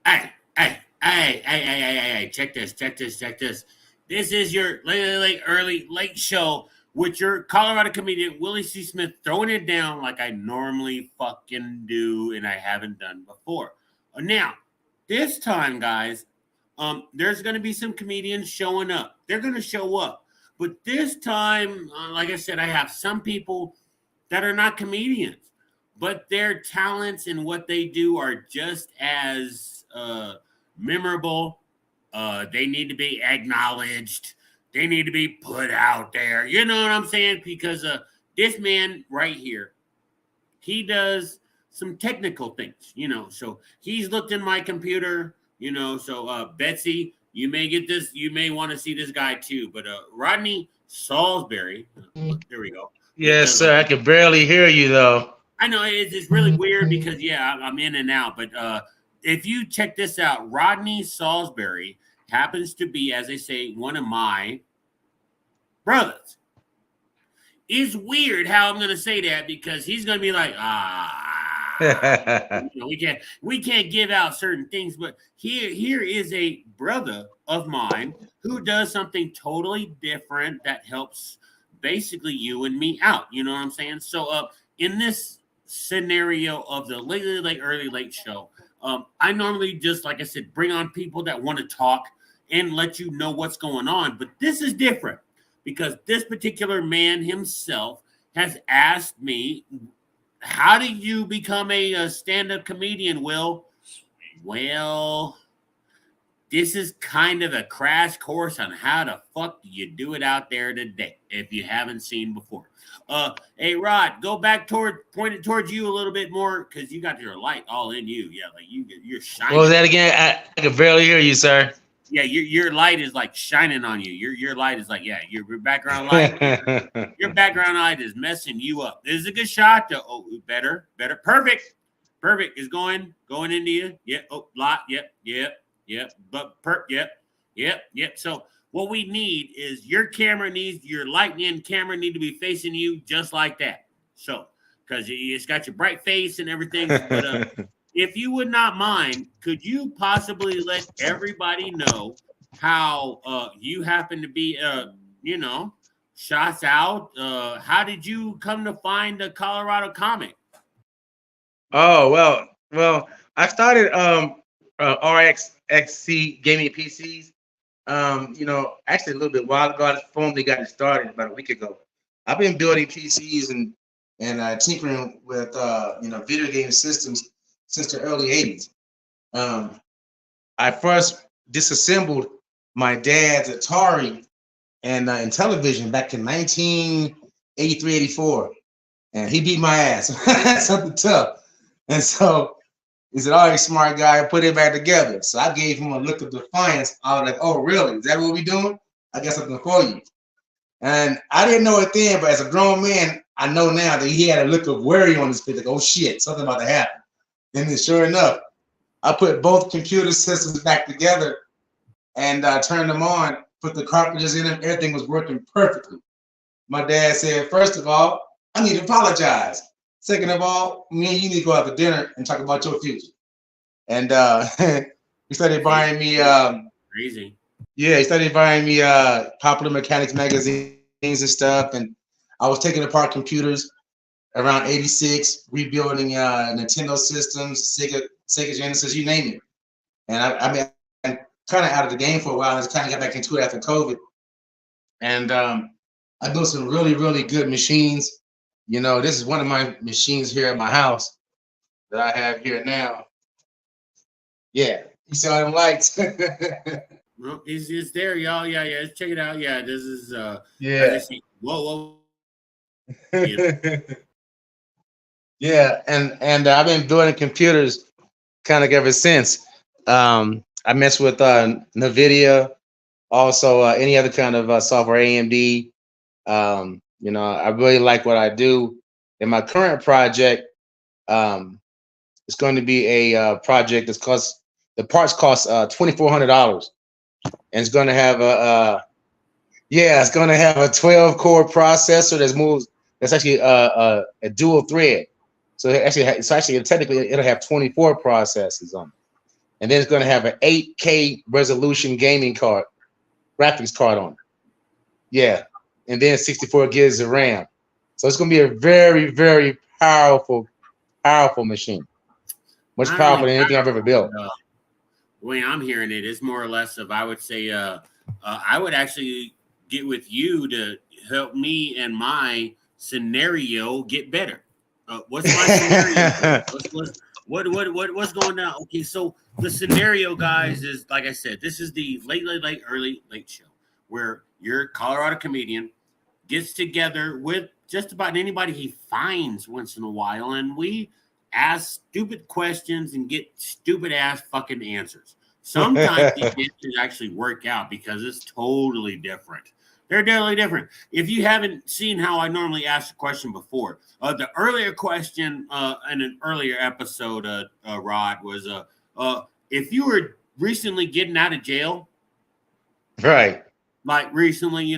Hey, check this. This is your late show with your Colorado comedian Willie C. Smith throwing it down like I normally fucking do and I haven't done before. Now, this time, guys, there's going to be some comedians showing up. They're going to show up. But this time, like I said, I have some people that are not comedians, but their talents and what they do are just as memorable. They need to be acknowledged. They need to be put out there. You know what I'm saying? Because this man right here, he does some technical things, So he's looked in my computer, So Betsy, you may get this. You may want to see this guy too. But Rodney Salisbury, there we go. Yes, sir. I can barely hear you though. I know it's really weird because I'm in and out. But if you check this out, Rodney Salisbury happens to be, as they say, one of my brothers. It's weird how I'm going to say that because he's going to be like, we can't give out certain things. But here is a brother of mine who does something totally different that helps basically you and me out. You know what I'm saying? So in this scenario of the early late show, I normally just, like I said, bring on people that want to talk and let you know what's going on. But this is different because this particular man himself has asked me, how do you become a stand-up comedian, Will? Well, this is kind of a crash course on how the fuck do you do it out there today if you haven't seen before. Hey, Rod, go back point it towards you a little bit more because you got your light all in you. Yeah, like you're shining. What was that again? I can barely hear you, sir. Yeah, your light is like shining on you. Your light is like, your background light. Your background light is messing you up. This is a good shot. Better. Perfect. Is going into you. Yeah. Oh, lot. Yep. But yep. So what we need is your lightning camera need to be facing you just like that. So, because it's got your bright face and everything. But if you would not mind, could you possibly let everybody know how you happen to be, shots out? How did you come to find the Colorado Comic? Oh, well, I started RXXC Gaming PCs. Actually a little bit while ago. I formally got it started about a week ago. I've been building PCs and tinkering with video game systems since the early 80s. I first disassembled my dad's Atari and television back in 1983, 84. And he beat my ass. Something tough. And so he said, all right, smart guy, put it back together. So I gave him a look of defiance. I was like, oh, really? Is that what we're doing? I got something for you. And I didn't know it then, but as a grown man, I know now that he had a look of worry on his face, like, oh shit, something about to happen. And then sure enough, I put both computer systems back together and turned them on, put the cartridges in them, everything was working perfectly. My dad said, first of all, I need to apologize. Second of all, me and you need to go out to dinner and talk about your future. And he started buying me crazy. Yeah, he started buying me Popular Mechanics magazines and stuff. And I was taking apart computers around 86, rebuilding Nintendo systems, Sega Genesis, you name it. And I mean, I'm kind of out of the game for a while. I just kind of got back into it after COVID. And I built some really, really good machines. This is one of my machines here at my house that I have here now. Yeah, you see all them lights? Well, it's there, y'all. Yeah. Let's check it out. Yeah, this is yeah. Whoa. Yeah, and I've been building computers kind of ever since. I mess with NVIDIA, also any other kind of software, AMD. I really like what I do. In my current project, it's going to be a project the parts cost $2,400, and it's going to have a 12-core processor that's actually a dual thread. So technically it'll have 24 processors on it. and then it's going to have an 8K resolution gaming card, graphics card on it. Yeah, and then 64 gigs of RAM. So it's going to be a very, very powerful machine. Much Not powerful only than anything I've ever built. The way I'm hearing it is more or less of, I would say, I would actually get with you to help me and my scenario get better. What's my scenario? What's going on? Okay, so the scenario, guys, is like I said, this is the early late show where your Colorado comedian gets together with just about anybody he finds once in a while, and we ask stupid questions and get stupid ass fucking answers. Sometimes these answers actually work out because it's totally different. They're totally different. If you haven't seen how I normally ask a question before, the earlier question in an earlier episode, Rod, was if you were recently getting out of jail, right? Like recently,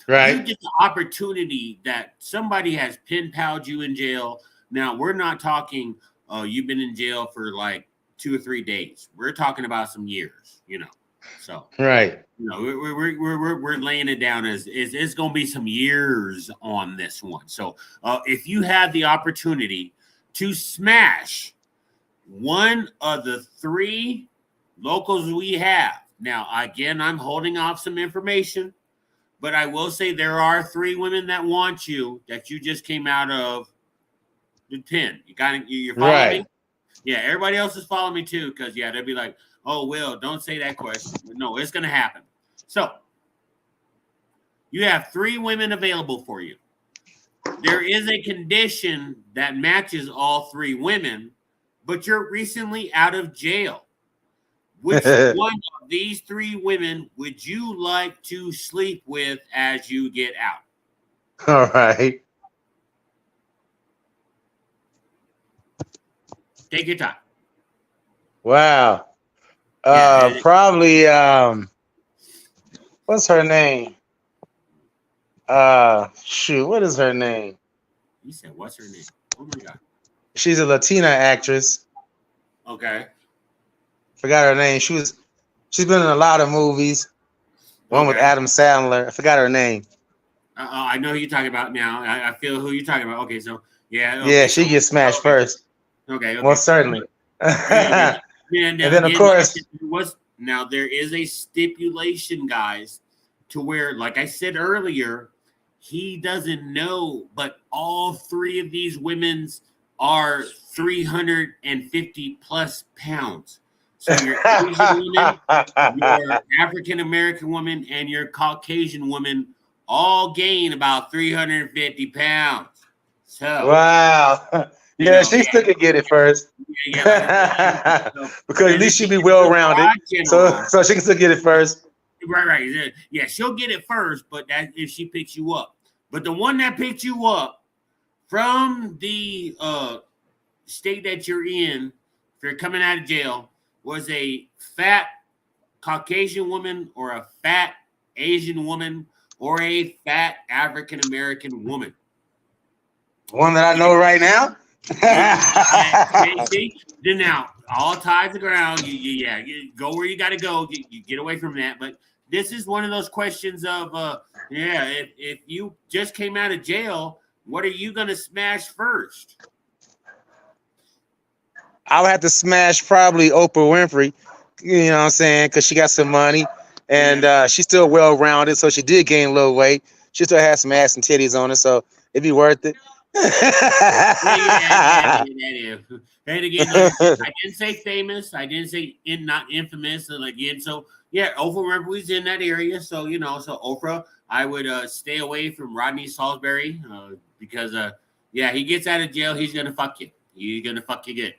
right. You get the opportunity that somebody has pen palled you in jail. Now, we're not talking, you've been in jail for like 2 or 3 days. We're talking about some years, So, right. We're laying it down as it's going to be some years on this one. So, if you have the opportunity to smash one of the 3 locals we have. Now, again, I'm holding off some information, but I will say there are 3 women that want you that you just came out of the 10. You're following right. me? Yeah, everybody else is following me too, because they'll be like, oh, Will, don't say that question. No, it's going to happen. So you have 3 women available for you. There is a condition that matches all 3 women, but you're recently out of jail. Which one of these 3 women would you like to sleep with as you get out? All right. Take your time. Wow. Probably what's her name? Shoot, what is her name? You said what's her name? Oh my God. She's a Latina actress. Okay. Forgot her name. She's been in a lot of movies. One with Adam Sandler. I forgot her name. I know who you're talking about now. I feel who you're talking about. Okay, so yeah. Okay, yeah, she gets smashed first. Okay. Most certainly. and then of course, now there is a stipulation, guys, to where, like I said earlier, he doesn't know, but all 3 of these women's are 350 plus pounds. So your Asian woman, your African American woman, and your Caucasian woman all gain about 350 pounds. So wow. Yeah, she still could get it first. Yeah. Because at least she'll be well rounded. So she can still get it first. Right. Yeah, she'll get it first, but that's if she picks you up. But the one that picked you up from the state that you're in, if you're coming out of jail, was a fat Caucasian woman or a fat Asian woman or a fat African American woman. One that I know right now. See? Then now all ties the ground. You go where you got to go. You get away from that. But this is one of those questions of, if you just came out of jail, what are you going to smash first? I would have to smash probably Oprah Winfrey, you know what I'm saying, because she got some money and she's still well-rounded, so she did gain a little weight. She still has some ass and titties on her, so it'd be worth it. And again, I didn't say famous. I didn't say not infamous. And again, so yeah, Oprah Winfrey's in that area, so so Oprah, I would stay away from Rodney Salisbury because he gets out of jail, he's gonna fuck you. He's gonna fuck you good.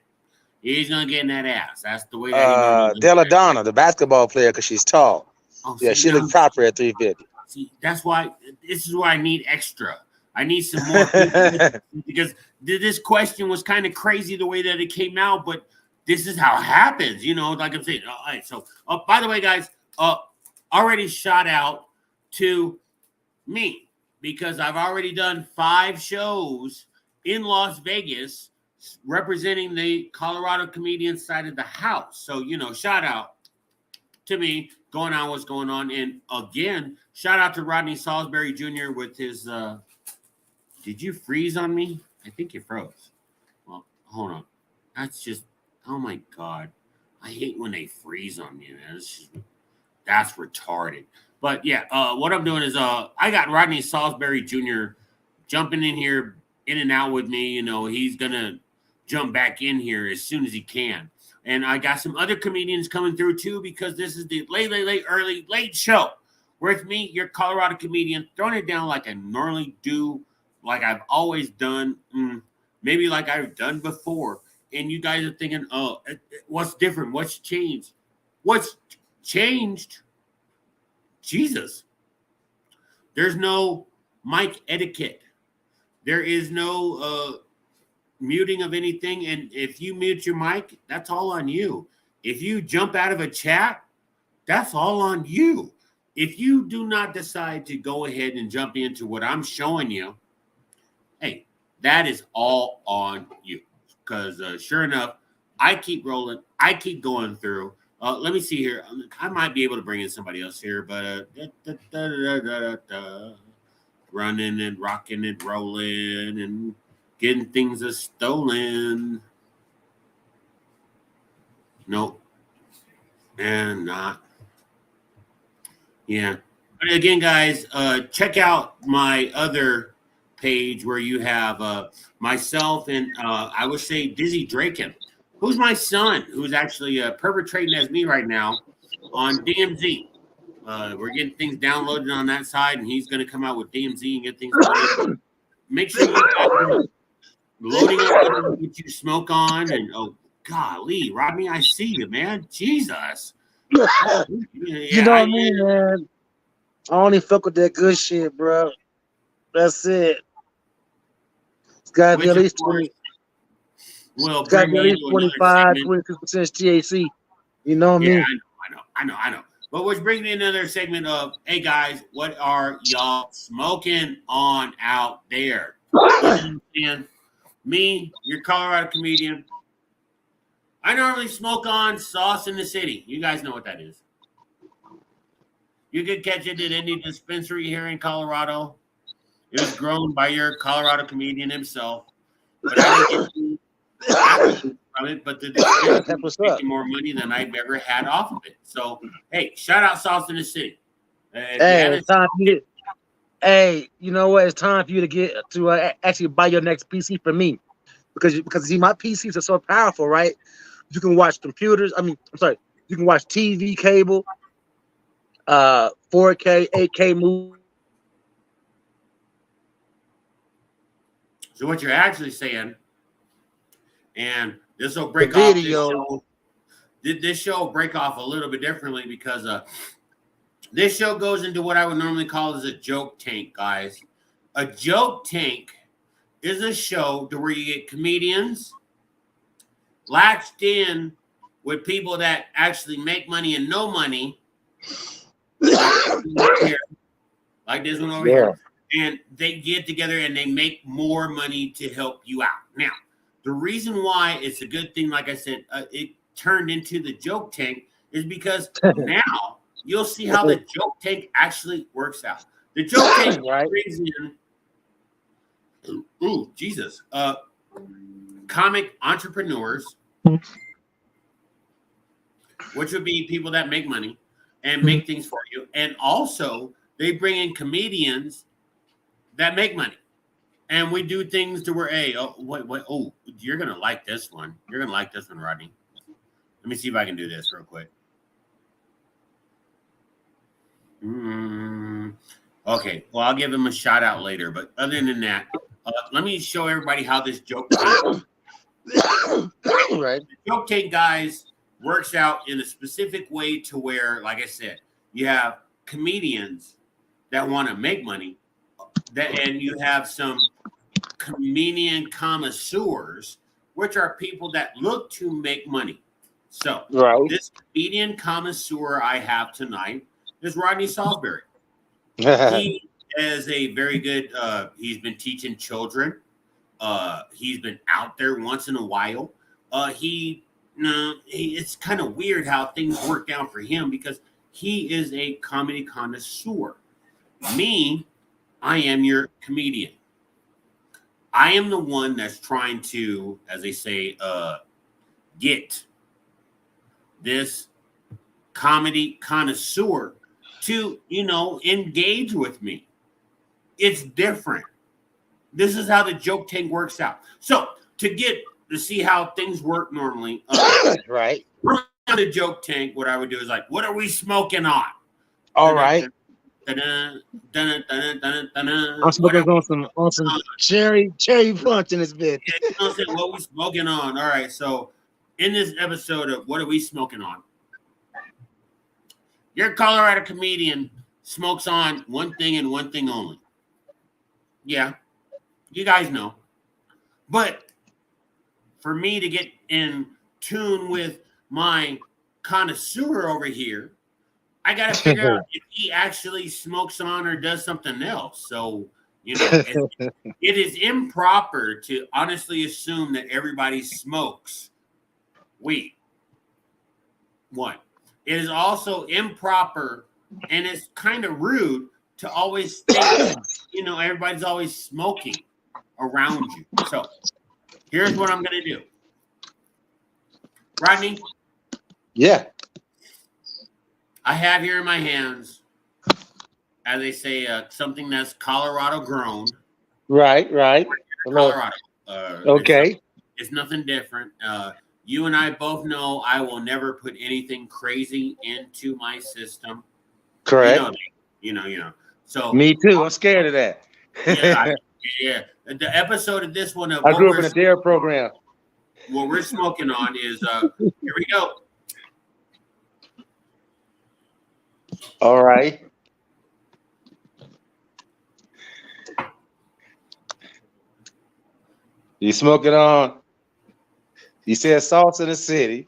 He's gonna get in that ass. That's the way that Della Donna, the basketball player, because she's tall. Oh, yeah, she looks proper at 350. See, that's why this is why I need extra. I need some more people because this question was kind of crazy the way that it came out, but this is how it happens, like I'm saying. All right, so by the way, guys, already shout out to me because I've already done 5 shows in Las Vegas representing the Colorado comedian side of the house. So, shout out to me going on what's going on. And again, shout out to Rodney Salisbury Jr. with his, did you freeze on me? I think you froze. Well, hold on. That's just, oh my God. I hate when they freeze on me, man. That's retarded. But yeah, what I'm doing is I got Rodney Salisbury Jr. jumping in here, in and out with me. He's going to jump back in here as soon as he can. And I got some other comedians coming through too, because this is the late show. With me, your Colorado comedian, throwing it down like I normally do, like I've always done, maybe like I've done before. And you guys are thinking, oh, what's different? What's changed? What's changed? Jesus. There's no mic etiquette. There is no muting of anything. And if you mute your mic, that's all on you. If you jump out of a chat, that's all on you. If you do not decide to go ahead and jump into what I'm showing you, hey, that is all on you. Because sure enough, I keep rolling. I keep going through. Let me see here. I might be able to bring in somebody else here, but running and rocking and rolling and getting things stolen. Nope. And not. Yeah. But again, guys, check out my other page where you have myself and I would say Dizzy Draken, who's my son, who's actually perpetrating as me right now on DMZ. We're getting things downloaded on that side, and he's going to come out with DMZ and get things loaded. Make sure you loading up what you smoke on, and oh golly, Rodney, I see you, man. Jesus. Yeah, you know what I mean, man. I only fuck with that good shit, bro. That's it. It's got to be at least 20. Well, it's got to be at least 25, 26% THC. You know what I mean? I know. But which brings me another segment of, hey guys, what are y'all smoking on out there? Me, your Colorado comedian. I normally smoke on Sauce in the City. You guys know what that is. You can catch it at any dispensary here in Colorado. It was grown by your Colorado comedian himself. But I didn't get from it, but the dispensary was making more money than I've ever had off of it. So, hey, shout out Sauce in the City. Hey, it's time for you to, hey, you know what? It's time for you to get to actually buy your next PC for me. Because see, my PCs are so powerful, right? You can watch computers. You can watch TV, cable, 4K, 8K movies. So what you're actually saying, and this will break off this show. This show will break off a little bit differently because this show goes into what I would normally call as a joke tank, guys. A joke tank is a show to where you get comedians latched in with people that actually make money and no money, like this one over here, and they get together and they make more money to help you out. Now, the reason why it's a good thing, like I said, it turned into the joke tank is because now you'll see how the joke tank actually works out. The joke tank brings in, Jesus, comic entrepreneurs, which would be people that make money and make things for you. And also, they bring in comedians that make money. And we do things to where, hey, you're going to like this one. You're going to like this one, Rodney. Let me see if I can do this real quick. Okay, well, I'll give him a shout out later. But other than that, let me show everybody how this joke tank, the joke tank, guys, works out in a specific way to where, like I said, you have comedians that want to make money, and you have some comedian connoisseurs, which are people that look to make money. So this comedian connoisseur I have tonight is Rodney Salisbury. He is a very good, he's been teaching children He's been out there once in a while. It's kind of weird how things work out for him because he is a comedy connoisseur. Me, I am your comedian. I am the one that's trying to, as they say, get this comedy connoisseur to, engage with me. It's different. This is how the joke tank works out. So to see how things work normally, right? On the joke tank, what I would do is like, what are we smoking on? All right. I'm smoking on some cherry punch in this bitch. What we smoking on? All right. So in this episode of What Are We Smoking On? Your Colorado comedian smokes on one thing and one thing only. Yeah, you guys know. But for me to get in tune with my connoisseur over here, I got to figure out if he actually smokes on or does something else. So, it is improper to honestly assume that everybody smokes weed. One. It is also improper and it's kind of rude to always think, everybody's always smoking around you. So here's what I'm going to do. Rodney? Yeah. I have here in my hands, as they say, something that's Colorado grown. Right. Colorado. Okay. It's nothing different. You and I both know I will never put anything crazy into my system. Correct. You know. So me too. I'm scared of that. Yeah. The episode of this one of I grew up in a DARE program. What we're smoking on is here we go. All right. You smoking on? You said Salts in the City.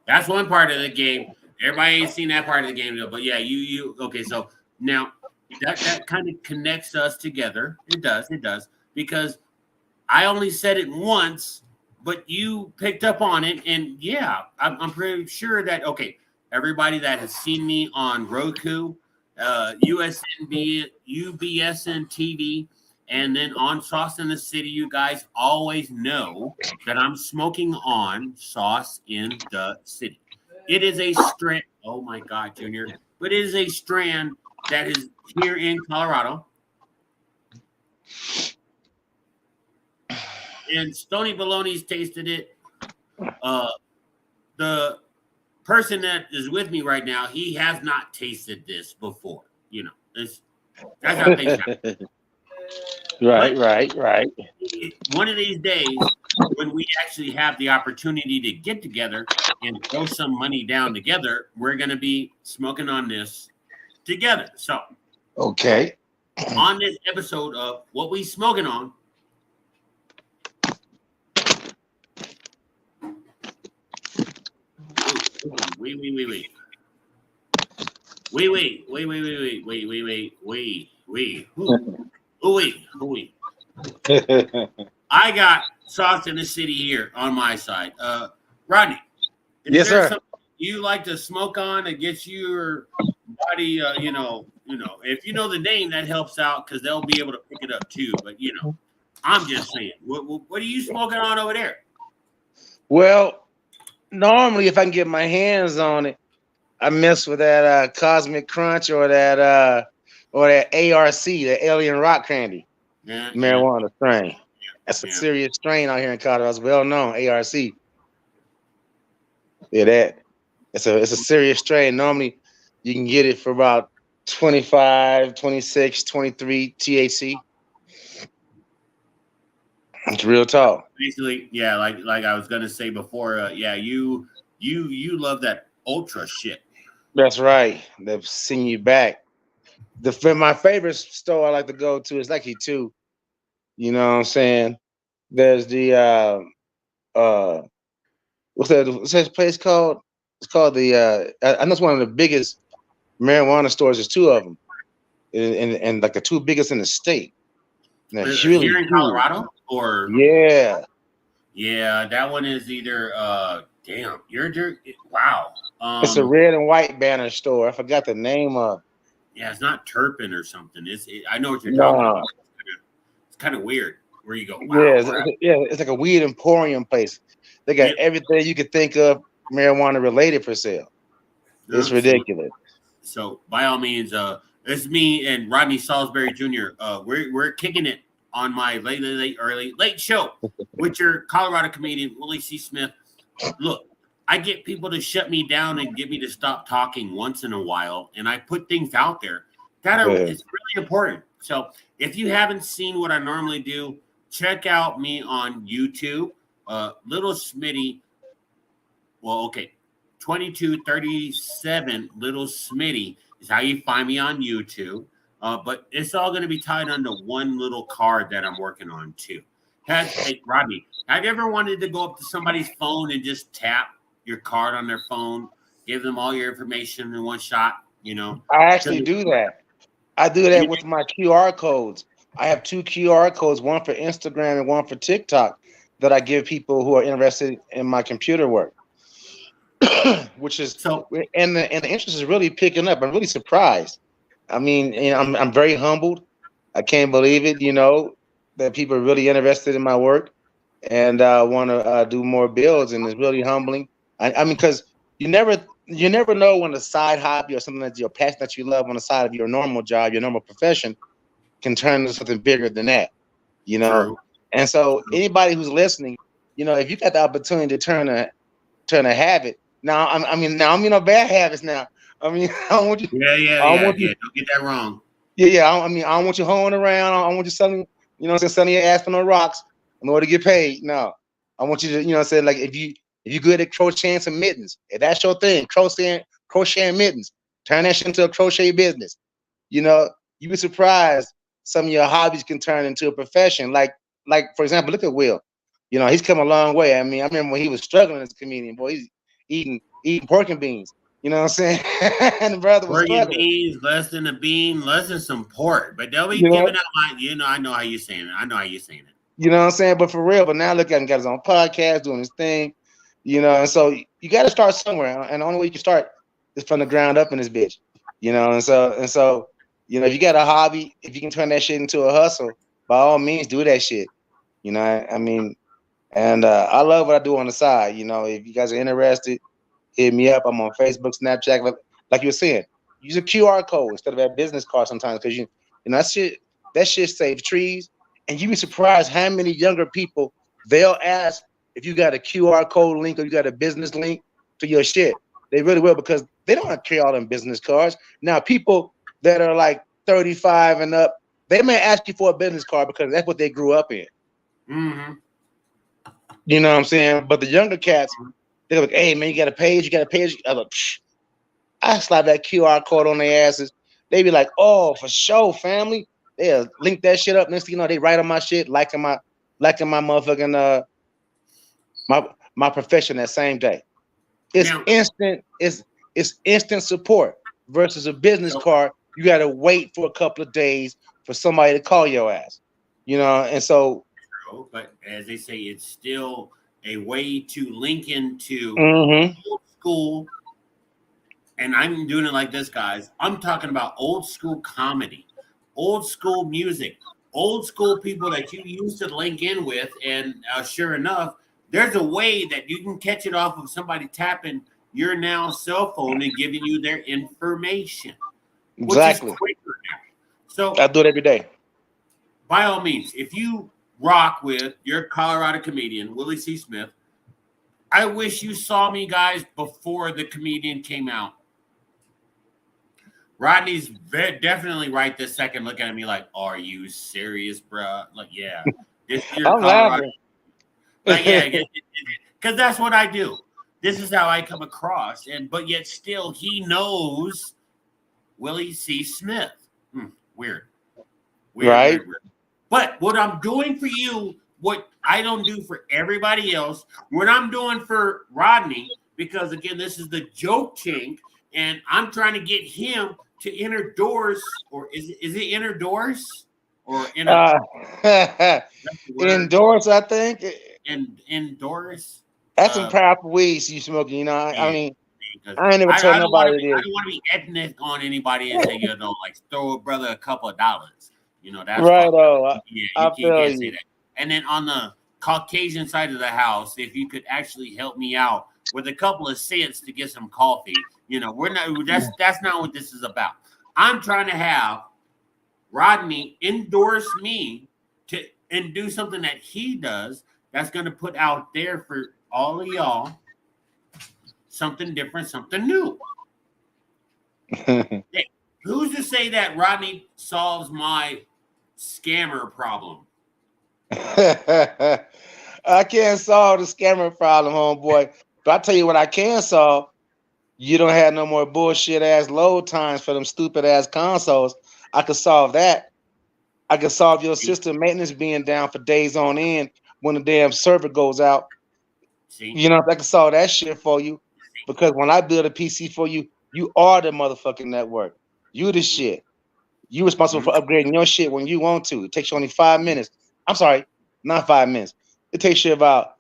That's one part of the game. Everybody ain't seen that part of the game though. But yeah, you okay. So now that kind of connects us together. It does. Because I only said it once, but you picked up on it. And yeah, I'm pretty sure that, okay, everybody that has seen me on Roku, USNB, UBSN TV, and then on Sauce in the City, you guys always know that I'm smoking on Sauce in the City. It is a strand. Oh my God, Junior. But it is a strand that is here in Colorado. And Stony Baloney's tasted it. The person that is with me right now, he has not tasted this before. That's how things happen. Right. One of these days, when we actually have the opportunity to get together and throw some money down together, we're going to be smoking on this together. So, okay. On this episode of What We Smoking On, wait. I got Sauce in the City here on my side. Rodney, yes, sir. Something you like to smoke on that gets your body, if you know the name, that helps out because they'll be able to pick it up too. But I'm just saying, what are you smoking on over there? Well, normally if I can get my hands on it, I mess with that Cosmic Crunch or that ARC, the Alien Rock Candy, marijuana strain. That's a serious strain out here in Colorado. It's well known, ARC. Yeah, it's a serious strain. Normally you can get it for about 25, 26, 23 THC. It's real talk. Basically, yeah, like I was gonna say before, you love that ultra shit. That's right. They've seen you back. My favorite store I like to go to is Lucky 2. You know what I'm saying? There's the what's that place called? It's called the I know it's one of the biggest marijuana stores. There's two of them. and like the two biggest in the state. And they're Here really in huge. Colorado, or Yeah. yeah, that one is either damn, wow. It's a red and white banner store. I forgot the name of. Yeah, it's not Turpin or something. I know what you're No. talking about. It's kind of weird where you go, wow. It's like a weed emporium place. They got everything you could think of marijuana related for sale. It's ridiculous. So by all means, it's me and Rodney Salisbury Jr. We're kicking it on my late show with your Colorado comedian Willie C. Smith. Look, I get people to shut me down and get me to stop talking once in a while, and I put things out there that it's really important. So if you haven't seen what I normally do, check out me on YouTube. Little Smitty. Well, okay. 2237 Little Smitty is how you find me on YouTube. But it's all going to be tied under one little card that I'm working on too. Hey, Rodney, have you ever wanted to go up to somebody's phone and just tap your card on their phone, give them all your information in one shot? You know, I actually do that. I do that with my QR codes. I have 2 QR codes, one for Instagram and one for TikTok, that I give people who are interested in my computer work. Which is so, and the interest is really picking up. I'm really surprised. I mean, I'm very humbled. I can't believe it. You know, that people are really interested in my work and want to do more builds, and it's really humbling. I mean, because you never know when a side hobby or something that's your passion that you love on the side of your normal job, your normal profession, can turn into something bigger than that. You know, true. And so anybody who's listening, you know, if you got the opportunity to turn a habit. Now, bad habits. Now, I mean, I don't want you. Don't get that wrong. I don't want you hoeing around. I don't want you selling, selling your ass for no rocks in order to get paid. No, I want you to, like if you good at crocheting some mittens, if that's your thing, crocheting mittens, turn that shit into a crochet business. You know, you'd be surprised some of your hobbies can turn into a profession. Like for example, look at Will. You know, he's come a long way. I mean, I remember when he was struggling as a comedian, boy, he's eating pork and beans. You know what I'm saying? And the brother was pork and beans, less than a bean, less than some pork. But they'll be giving out I know how you're saying it. You know what I'm saying? But for real, now look at him, got his own podcast, doing his thing. And so you got to start somewhere. And the only way you can start is from the ground up in this bitch. And so if you got a hobby, if you can turn that shit into a hustle, by all means, do that shit. I mean, and I love what I do on the side. If you guys are interested, hit me up. I'm on Facebook, Snapchat. Like you were saying, use a QR code instead of a business card sometimes, because that shit saves trees. And you'd be surprised how many younger people they'll ask if you got a QR code link or you got a business link to your shit. They really will, because they don't carry all them business cards. Now, people that are like 35 and up, they may ask you for a business card because that's what they grew up in. Mm-hmm. You know what I'm saying? But the younger cats, they're like, hey, man, you got a page? I'm like, I slap that QR code on their asses. They be like, oh, for sure, family. They'll link that shit up. Next thing you know, they write on my shit, liking my motherfucking my profession that same day. It's instant. It's instant support versus a business card. You got to wait for a couple of days for somebody to call your ass. And so. But as they say, it's still a way to link into old school. And I'm doing it like this, guys. I'm talking about old school comedy, old school music, old school people that you used to link in with. And sure enough, there's a way that you can catch it off of somebody tapping your now cell phone and giving you their information. Exactly. Which is quicker now. So I do it every day. By all means, if you rock with your Colorado comedian, Willie C. Smith, I wish you saw me, guys, before the comedian came out. Rodney's definitely right this second looking at me like, are you serious, bro? Like, yeah. This is your I'm laughing. Like, yeah, because that's what I do. This is how I come across. But yet still he knows Willie C. Smith. Weird. Right. Weird. But what I'm doing for you, what I don't do for everybody else, what I'm doing for Rodney, because again, this is the joke chink, and I'm trying to get him to inner doors, or is it inner doors or inner Indoors, I think. indoors? That's some powerful weeds you smoking. You know, I Yeah, mean, because I ain't never told I don't want to nobody be I this. don't want to be ethnic on anybody and say, you know, like throw a brother a couple of dollars. You know, that's Right. fucked up. Oh, Yeah, I you feel can't say you. that. And then on the Caucasian side of the house, if you could actually help me out with a couple of cents to get some coffee, you know, we're not. That's not what this is about. I'm trying to have Rodney endorse me to and do something that he does that's going to put out there for all of y'all something different, something new. Hey, who's to say that Rodney solves my scammer problem? I can't solve the scammer problem, homeboy. But I tell you what I can solve. You don't have no more bullshit ass load times for them stupid ass consoles. I could solve that. I could solve your See, system maintenance being down for days on end when the damn server goes out. see, You know, I can solve that shit for you. Because when I build a PC for you, you are the motherfucking network. You the shit. You responsible for mhm. upgrading your shit when you want to. It takes you only 5 minutes. I'm sorry, not 5 minutes. It takes you about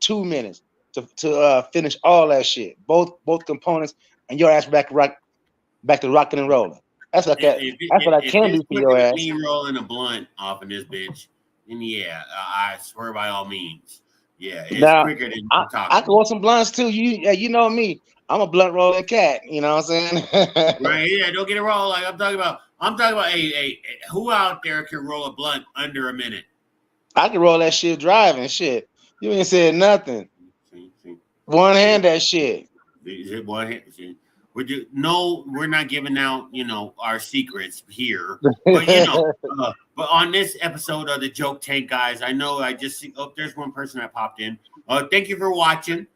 2 minutes to finish all that shit. Both components, and your ass back to rocking and rolling. That's what I If can it's do for quicker your than ass. me rolling a blunt off in this bitch, then yeah, I swear by all means, yeah, it's Now, quicker than I, you I talking. can roll some blunts too. You know me. I'm a blunt rolling cat. You know what I'm saying? Right? Yeah, don't get it wrong. Like I'm talking about. Hey, who out there can roll a blunt under a minute? I can roll that shit driving. Shit, you ain't said nothing. See, One see. hand that shit. Is it what? See, no, we're not giving out, you know, our secrets here. But you know, but on this episode of the Joke Tank, guys, I know I just see. Oh, there's one person that popped in. Thank you for watching.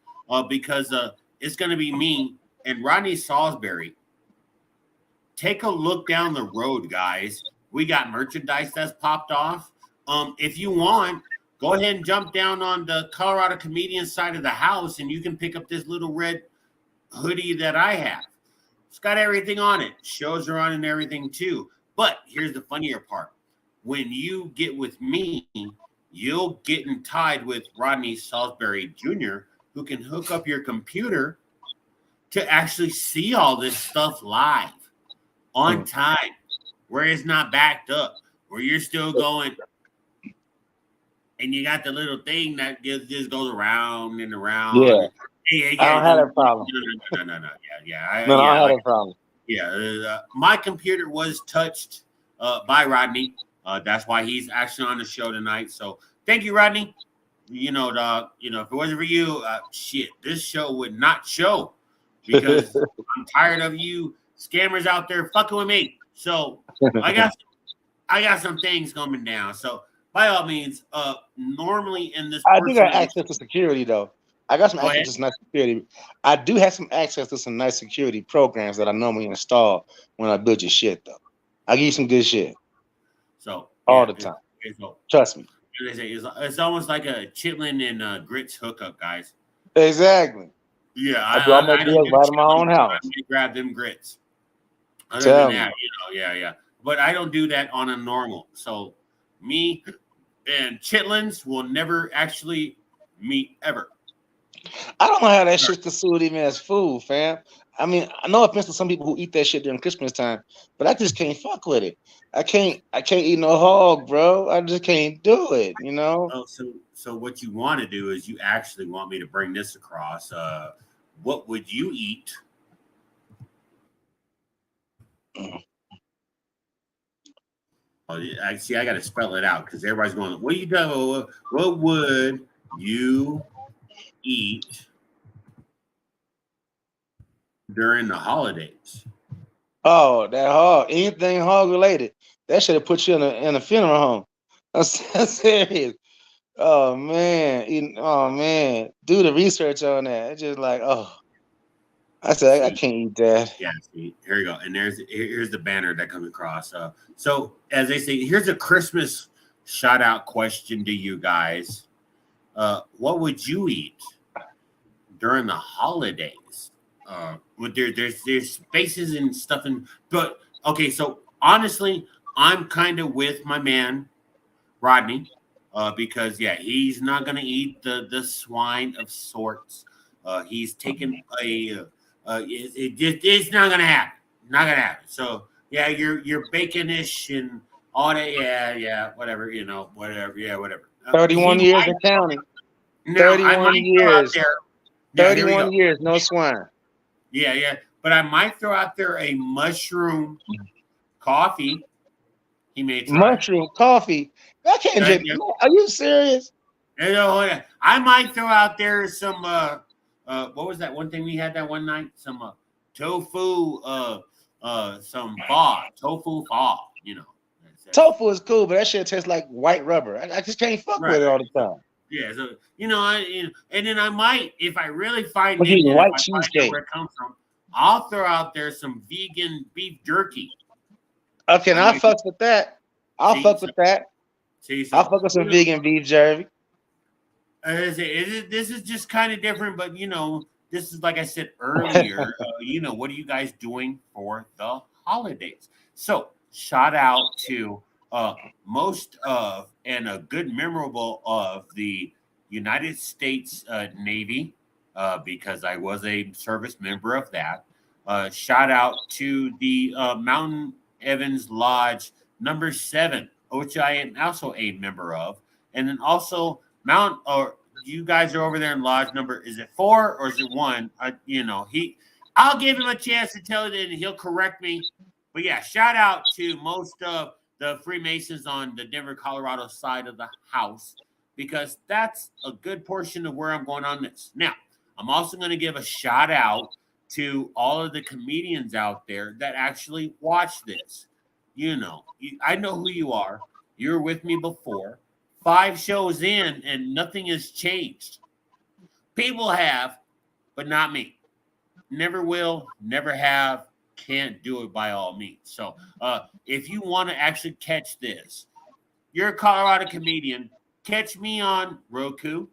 Because it's gonna be me and Rodney Salisbury. Take a look down the road, guys. We got merchandise that's popped off. If you want, go ahead and jump down on the Colorado Comedian side of the house, and you can pick up this little red hoodie that I have. It's got everything on it. Shows are on and everything too. But here's the funnier part. When you get with me, you'll get in tied with Rodney Salisbury Jr., who can hook up your computer to actually see all this stuff live on time, where it's not backed up, where you're still going, and you got the little thing that just goes around and around. Yeah, Hey, I don't have that problem. No. Yeah, No, I yeah. don't have Like, that problem. yeah, my computer was touched by Rodney. That's why he's actually on the show tonight. So thank you, Rodney. You know, dog. You know, if it wasn't for you, shit, this show would not show because I'm tired of you scammers out there fucking with me. So I got some things coming down. So by all means, normally in this I do portion got of the access to security though. I got some go access ahead. to some nice security. I do have some access to some nice security programs that I normally install when I build your shit though. I give you some good shit So all yeah, the time. so Trust me. they say it's almost like a chitlin and grits hookup, guys. Exactly. Yeah, I do all my I don't deals do right in my chitlins, own but I house. may grab them grits. Other than Tell that, me. you know, yeah. But I don't do that on a normal. So me and chitlins will never actually meet ever. I don't know how that shit's considered even as food, fam. I mean, I know offense to some people who eat that shit during Christmas time, but I just can't fuck with it. I can't eat no hog, bro. I just can't do it, you know? Oh, so what you want to do is you actually want me to bring this across. What would you eat? Oh, I see. I got to spell it out because everybody's going. What you do? What would you eat during the holidays? Oh, that hog, anything hog related, that should have put you in a funeral home. That's serious. Oh man, do the research on that. It's just like, oh, I said I See, can't eat that. yeah. See, here you go. And here's the banner that comes across. So as they say, here's a Christmas shout out question to you guys. What would you eat during the holidays? with there's spaces and stuff, and but okay, so honestly, I'm kind of with my man Rodney, because yeah, he's not gonna eat the swine of sorts. He's taken it's not gonna happen. Not gonna happen. So yeah, you're baconish and all that. Yeah, whatever. Whatever. Yeah, whatever. 31 He years might, and counting. now I 31 might throw out years. there. Yeah, here we 31 go. years, no swine. Yeah. But I might throw out there a mushroom coffee. He may try. Mushroom coffee. I can't drink. Yeah. Are you serious? I might throw out there some what was that one thing we had that one night? Some tofu some tofu pho, Tofu is cool, but that shit tastes like white rubber. I just can't fuck with it all the time. Yeah, so and then I might, if I really find But it, you and white if I find out cheesecake. where it comes from, I'll throw out there some vegan beef jerky. Okay, now I fuck with that. I'll See, fuck with that. See, so I'll fuck with some vegan beef jerky. this is just kind of different, but this is like I said earlier. What are you guys doing for the holidays? So shout out to most of and a good memorable of the United States Navy, because I was a service member of that. Shout out to the Mountain Evans Lodge number 7, which I am also a member of, and then also you guys are over there in lodge number, is it 4 or is it 1? I'll give him a chance to tell it and he'll correct me. But yeah, shout out to most of the Freemasons on the Denver, Colorado side of the house, because that's a good portion of where I'm going on this. Now, I'm also going to give a shout out to all of the comedians out there that actually watch this. I know who you are. You were with me before. 5 shows in and nothing has changed. People have, but not me. Never will, never have, can't do it by all means. So if you want to actually catch this, you're a Colorado comedian, catch me on Roku,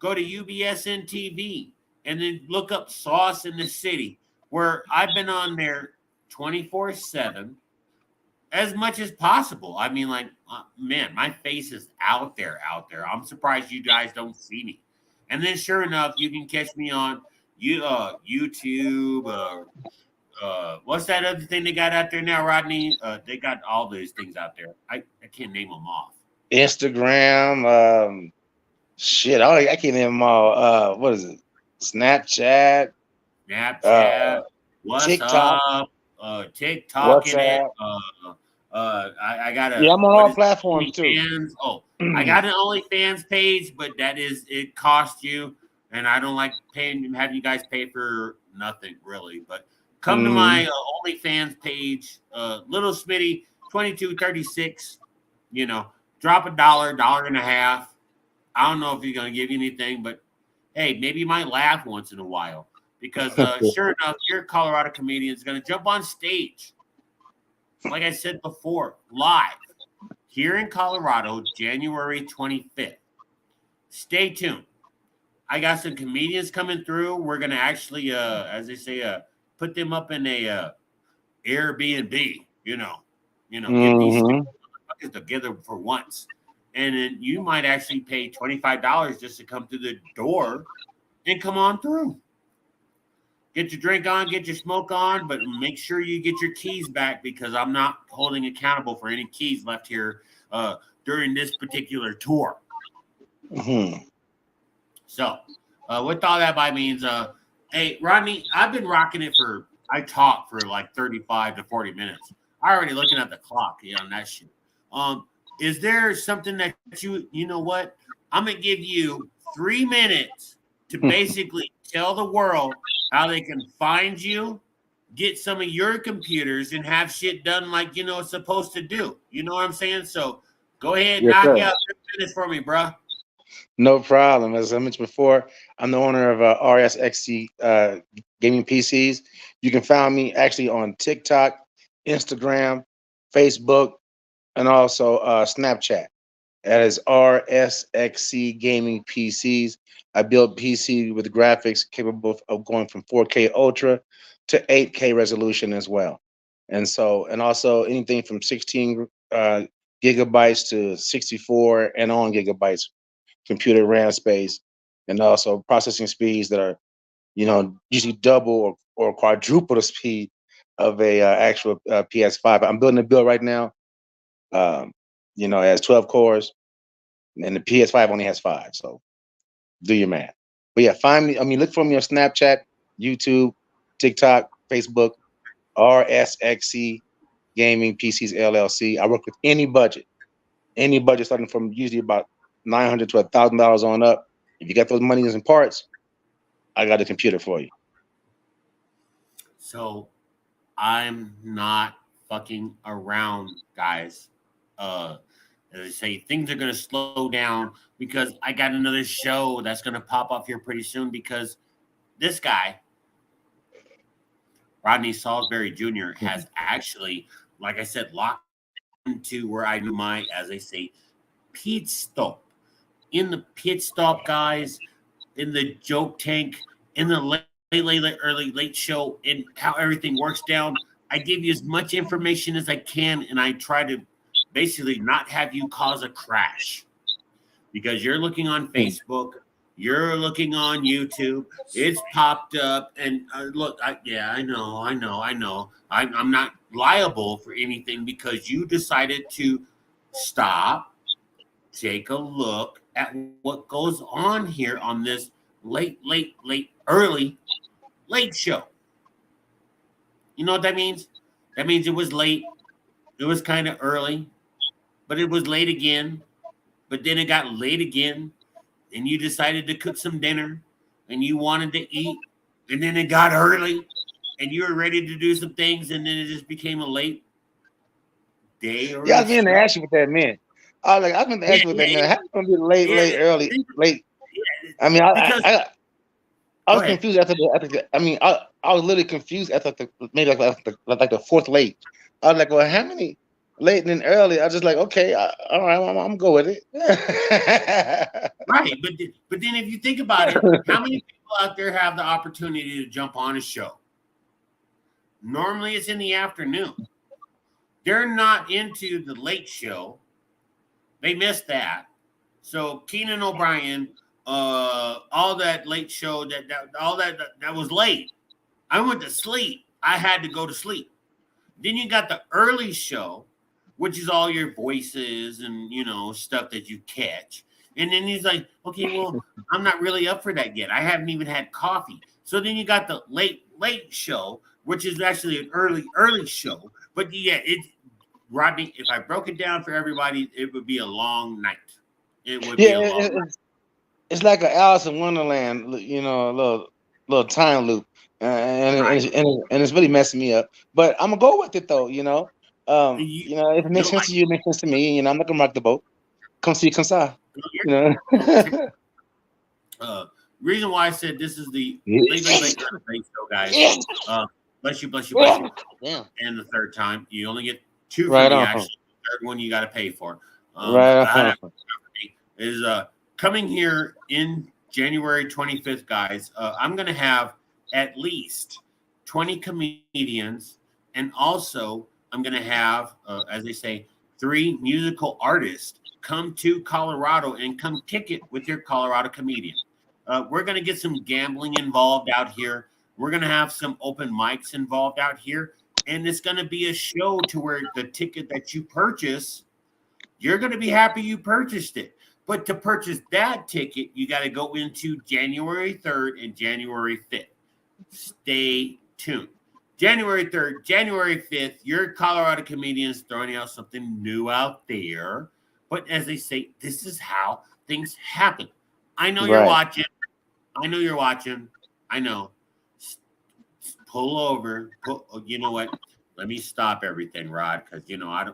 go to UBSN TV, and then look up Sauce in the City, where I've been on there 24/7 as much as possible. I mean, man, my face is out there. I'm surprised you guys don't see me. And then sure enough, you can catch me on YouTube, what's that other thing they got out there now, Rodney? They got all those things out there. I can't name them off. Instagram, shit, I can't name them all. What is it? Snapchat, What's TikTok, up? TikTok in it. I got a I'm on all platforms too. I got an OnlyFans page, but it costs you, and I don't like having you guys pay for nothing really. But come to my OnlyFans page, Little Smitty 2236. Drop $1.50. I don't know if he's gonna give you anything, but hey, maybe you might laugh once in a while, because sure enough, your Colorado comedian is gonna jump on stage. Like I said before, live here in Colorado, January 25th. Stay tuned. I got some comedians coming through. We're gonna actually, as they say, put them up in a Airbnb. Get these motherfuckers together for once, and then you might actually pay $25 just to come to the door and come on through. Get your drink on, get your smoke on, but make sure you get your keys back, because I'm not holding accountable for any keys left here during this particular tour. So, with all that by means, hey, Rodney, I've been rocking it I talked for like 35 to 40 minutes. I already looking at the clock on that shit. Is there something that you know what? I'm going to give you 3 minutes to basically tell the world how they can find you, get some of your computers, and have shit done like it's supposed to do. You know what I'm saying? So go ahead, knock out 3 minutes for me, bro. No problem. As I mentioned before, I'm the owner of RSXC Gaming PCs. You can find me actually on TikTok, Instagram, Facebook, and also Snapchat That is RSXC Gaming PCs. I build PC with graphics capable of going from 4K Ultra to 8K resolution as well. And so, and also anything from 16 gigabytes to 64 and on gigabytes computer RAM space, and also processing speeds that are, usually double or quadruple the speed of a actual PS5. I'm building a build right now. It has 12 cores, and the PS5 only has 5. So do your math. But yeah, find me. I mean, look for me on Snapchat, YouTube, TikTok, Facebook, RSXC Gaming PCs LLC. I work with any budget starting from usually about $900 to $1,000 on up. If you got those monies in parts, I got a computer for you. So I'm not fucking around, guys. As I say, things are gonna slow down because I got another show that's gonna pop up here pretty soon because this guy, Rodney Salisbury Jr., has actually, like I said, locked into where I do my, as I say, pit stop. In the pit stop, guys, in the joke tank, in the late show, and how everything works down. I give you as much information as I can, and I try to basically not have you cause a crash because you're looking on Facebook, you're looking on YouTube, it's popped up, and look, I know, I'm not liable for anything because you decided to stop, take a look at what goes on here on this early late show. You know what that means? That means it was late. It was kind of early, but it was late again. But then it got late again, and you decided to cook some dinner, and you wanted to eat, and then it got early, and you were ready to do some things, and then it just became a late day. Or yeah, I was going to ask you what that meant. I was going to ask you what that meant. How you going to be late, early, late? I mean, I was confused after I was literally confused after maybe like the fourth late. I was like, well, how many late and then early? I was just like, okay, all right, I'm go with it. Right, but then if you think about it, how many people out there have the opportunity to jump on a show? Normally, it's in the afternoon. They're not into the late show. They missed that. So Kenan O'Brien, all that late show, that was late. I went to sleep. I had to go to sleep. Then you got the early show, which is all your voices and stuff that you catch. And then he's like, okay, well, I'm not really up for that yet. I haven't even had coffee. So then you got the late show, which is actually an early show. But yeah, Rodney, if I broke it down for everybody, it would be a long night. It would be a long night. It's like an Alice in Wonderland, a little time loop. And it's really messing me up. But I'm gonna go with it though, if it makes sense to you, it makes sense to me. I'm not gonna rock the boat. Come see, come saw. Reason why I said this is the late show, guys. Bless you. Yeah. And the third time, you only get 2 right from on. the action. The third one you got to pay for. Right on. Is coming here in January 25th, guys. I'm gonna have at least 20 comedians, and also I'm gonna have, as they say, 3 musical artists come to Colorado and come kick it with your Colorado comedian. We're going to get some gambling involved out here. We're going to have some open mics involved out here. And it's going to be a show to where the ticket that you purchase, you're going to be happy you purchased it. But to purchase that ticket, you got to go into January 3rd and January 5th. Stay tuned. January 3rd, January 5th, your Colorado comedians throwing out something new out there. But as they say, this is how things happen. I know you're watching. I know. Pull over. You know what? Let me stop everything, Rod, because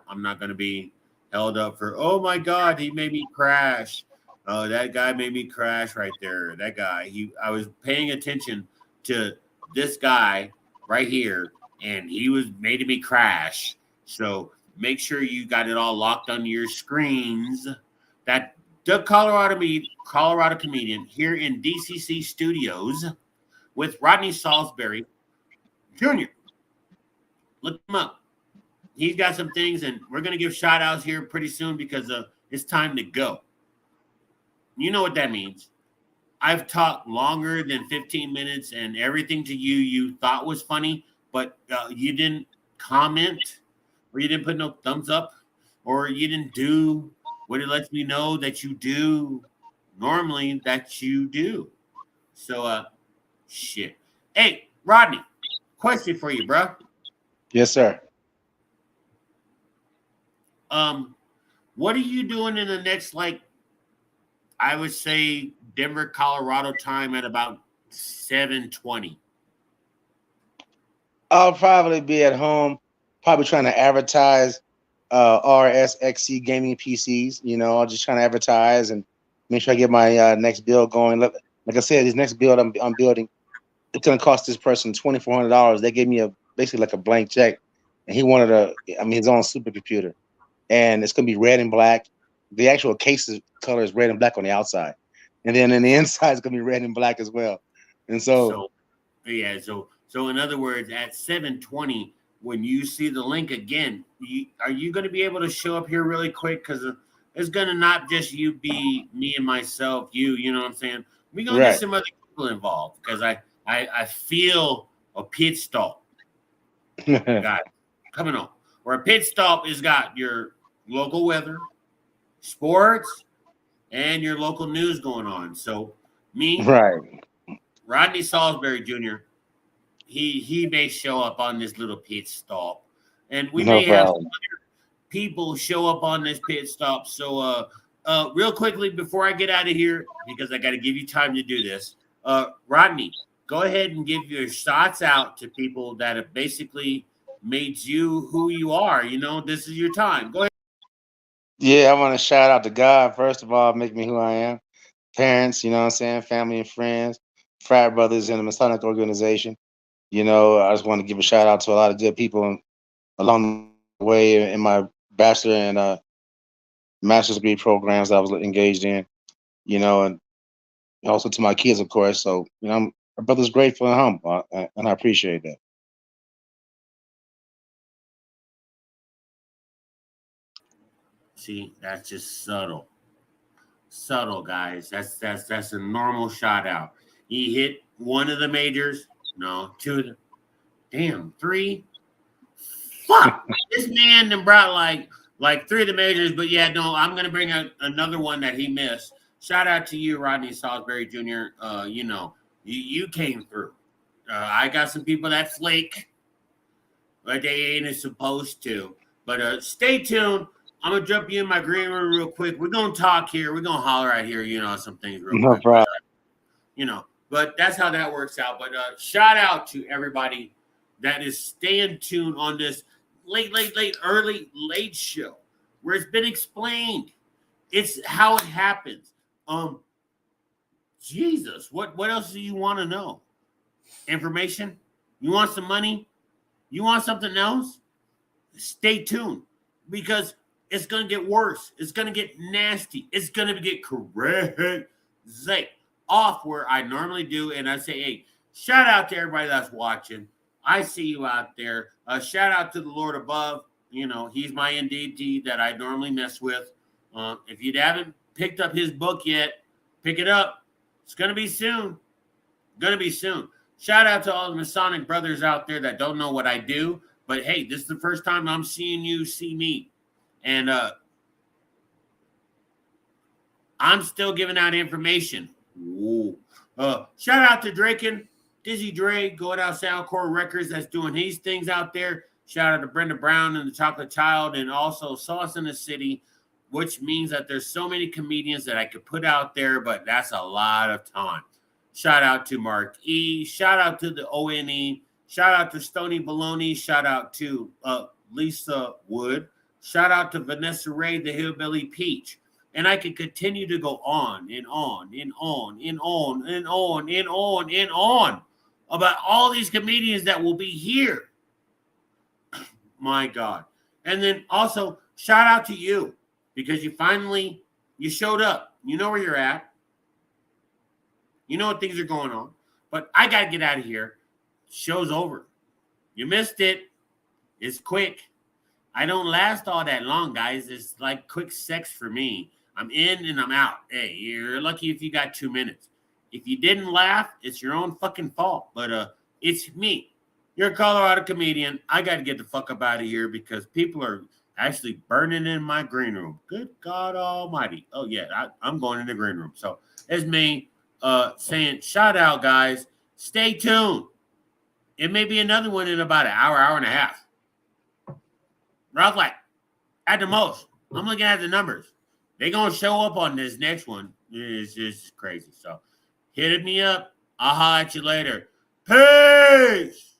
I'm not going to be held up for. Oh my God, he made me crash. Oh, that guy made me crash right there. That guy. I was paying attention to this guy right here, and he was making me crash. So make sure you got it all locked on your screens that the Colorado comedian here in DCC Studios with Rodney Salisbury Jr. Look him up. He's got some things, and we're going to give shout outs here pretty soon because it's time to go. You know what that means. I've talked longer than 15 minutes, and everything to you thought was funny, but you didn't comment, or you didn't put no thumbs up, or you didn't do what it lets me know that you do normally that you do. So, shit. Hey, Rodney, question for you, bro. Yes, sir. What are you doing in the next, like, I would say Denver, Colorado time at about 7:20? I'll probably be at home, probably trying to advertise RSXC gaming PCs. You know, I'm just trying to advertise and make sure I get my next build going. Like I said, this next build I'm building, it's gonna cost this person $2,400. They gave me basically like a blank check, and he wanted his own supercomputer, and it's gonna be red and black. The actual case color is red and black on the outside, and then in the inside it's gonna be red and black as well. And so in other words, at 7:20, when you see the link again, are you going to be able to show up here really quick? Because it's going to not just you be me and myself, you know what I'm saying? We're going to get some other people involved because I feel a pit stop. Got it. Coming on. Where a pit stop has got your local weather, sports, and your local news going on. So me, Rodney Salisbury Jr., he may show up on this little pit stop, and we may have some other people show up on this pit stop. So, real quickly before I get out of here, because I got to give you time to do this, Rodney, go ahead and give your shots out to people that have basically made you who you are. You know, this is your time. Go ahead. Yeah, I want to shout out to God first of all, make me who I am. Parents, you know what I'm saying, family and friends, frat brothers in the Masonic organization. You know, I just want to give a shout out to a lot of good people along the way in my bachelor and master's degree programs that I was engaged in, you know, and also to my kids, of course. So, you know, my brother's grateful and humble, and I appreciate that. See, that's just subtle. Subtle, guys. That's a normal shout out. He hit one of the majors. No, two. Damn, three. Fuck. This man then brought like three of the majors, but yeah, no, I'm gonna bring out another one that he missed. Shout out to you, Rodney Salisbury Jr. You know, you came through. I got some people that flake, but they ain't supposed to. But stay tuned. I'm gonna jump you in my green room real quick. We're gonna talk here. We're gonna holler right here. You know, some things real quick. Problem. You know, but that's how that works out. But shout out to everybody that is staying tuned on this late show where it's been explained. It's how it happens. Jesus, what else do you want to know? Information? You want some money? You want something else? Stay tuned because it's gonna get worse. It's gonna get nasty. It's gonna get crazy off where I normally do, and I say, hey, shout out to everybody that's watching. I see you out there. Shout out to the Lord above. You know, he's my NDT that I normally mess with. If you haven't picked up his book yet, pick it up. It's going to be soon. Going to be soon. Shout out to all the Masonic brothers out there that don't know what I do. But, hey, this is the first time I'm seeing you see me. And I'm still giving out information. Ooh. Shout out to Draken. Dizzy Dre, going out Soundcore Records, that's doing his things out there. Shout out to Brenda Brown and the Chocolate Child, and also Sauce in the City, which means that there's so many comedians that I could put out there, but that's a lot of time. Shout out to Mark E. Shout out to the ONE. Shout out to Stony Baloney. Shout out to Lisa Wood. Shout out to Vanessa Ray, the Hillbilly Peach. And I could continue to go on and on and on and on and on and on and on about all these comedians that will be here. My God. And then also, shout out to you because you finally You showed up. You know where you're at. You know what things are going on. But I got to get out of here. Show's over. You missed it. It's quick. I don't last all that long, guys. It's like quick sex for me. I'm in and I'm out. Hey, you're lucky if you got 2 minutes. If you didn't laugh, it's your own fucking fault. But it's me. You're a Colorado comedian. I got to get the fuck up out of here because people are actually burning in my green room. Good God Almighty. Oh, yeah, I'm going in the green room. So it's me saying, shout out, guys. Stay tuned. It may be another one in about an hour, hour and a half. Ralph, like, at the most, I'm looking at the numbers. They're going to show up on this next one. It's just crazy. So hit me up. I'll holler at you later. Peace.